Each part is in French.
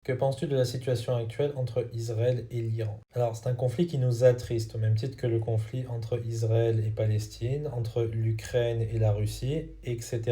Que penses-tu de la situation actuelle entre Israël et l'Iran? Alors, c'est un conflit qui nous attriste, au même titre que le conflit entre Israël et Palestine, entre l'Ukraine et la Russie, etc.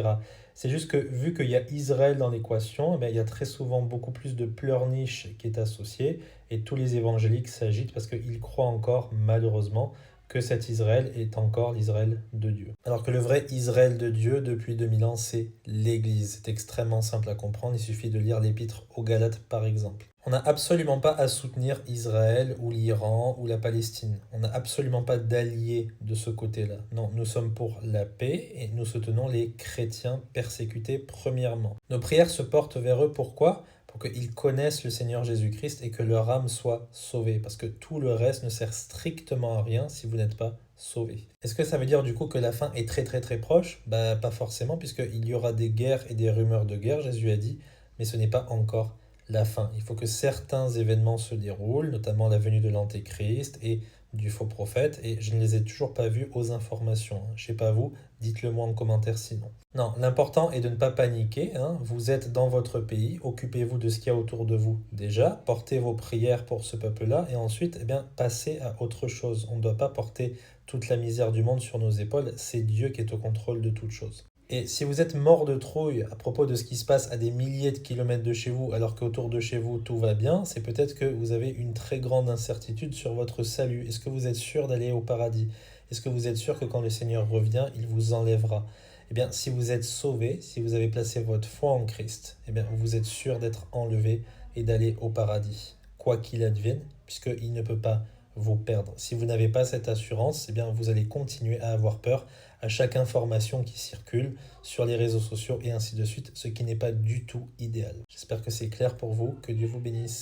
C'est juste que vu qu'il y a Israël dans l'équation, eh bien, il y a très souvent beaucoup plus de pleurniche qui est associé, et tous les évangéliques s'agitent parce qu'ils croient encore, malheureusement, que cet Israël est encore l'Israël de Dieu. Alors que le vrai Israël de Dieu, depuis 2000 ans, c'est l'Église. C'est extrêmement simple à comprendre, il suffit de lire l'épître aux Galates par exemple. On n'a absolument pas à soutenir Israël ou l'Iran ou la Palestine. On n'a absolument pas d'alliés de ce côté-là. Non, nous sommes pour la paix et nous soutenons les chrétiens persécutés premièrement. Nos prières se portent vers eux, pourquoi? Pour qu'ils connaissent le Seigneur Jésus-Christ et que leur âme soit sauvée. Parce que tout le reste ne sert strictement à rien si vous n'êtes pas sauvé. Est-ce que ça veut dire du coup que la fin est très très très proche? Bah pas forcément, puisqu'il y aura des guerres et des rumeurs de guerre, Jésus a dit, mais ce n'est pas encore la fin. Il faut que certains événements se déroulent, notamment la venue de l'Antéchrist et du faux prophète, et je ne les ai toujours pas vus aux informations. Je ne sais pas vous, dites-le moi en commentaire sinon. Non, l'important est de ne pas paniquer, hein. Vous êtes dans votre pays, occupez-vous de ce qu'il y a autour de vous déjà, portez vos prières pour ce peuple-là, et ensuite, eh bien, passez à autre chose. On ne doit pas porter toute la misère du monde sur nos épaules, c'est Dieu qui est au contrôle de toute chose. Et si vous êtes mort de trouille à propos de ce qui se passe à des milliers de kilomètres de chez vous, alors qu'autour de chez vous tout va bien, c'est peut-être que vous avez une très grande incertitude sur votre salut. Est-ce que vous êtes sûr d'aller au paradis? Est-ce que vous êtes sûr que quand le Seigneur revient, il vous enlèvera? Eh bien, si vous êtes sauvé, si vous avez placé votre foi en Christ, eh bien, vous êtes sûr d'être enlevé et d'aller au paradis, quoi qu'il advienne, puisqu'il ne peut pas vous perdre. Si vous n'avez pas cette assurance, eh bien, vous allez continuer à avoir peur à chaque information qui circule sur les réseaux sociaux et ainsi de suite, ce qui n'est pas du tout idéal. J'espère que c'est clair pour vous, que Dieu vous bénisse.